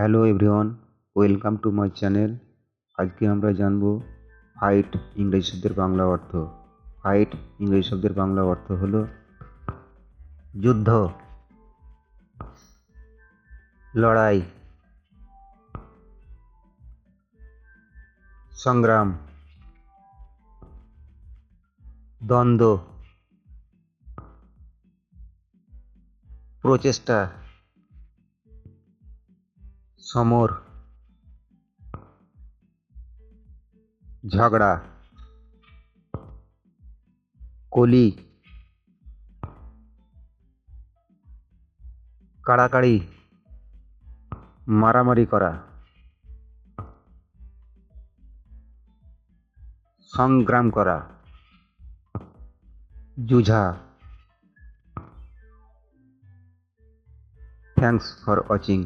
Hello everyone, welcome to my channel. আজকে আমরা জানব ফাইট ইংরেজি শব্দের বাংলা অর্থ। ফাইট ইংরেজি শব্দের বাংলা অর্থ হলো যুদ্ধ, লড়াই, সংগ্রাম, দ্বন্দ্ব, প্রচেষ্টা, সমর, ঝগড়া, কলি, কাড়াকাড়ি, মারামারি করা, সংগ্রাম করা, যুঝা। Thanks for watching.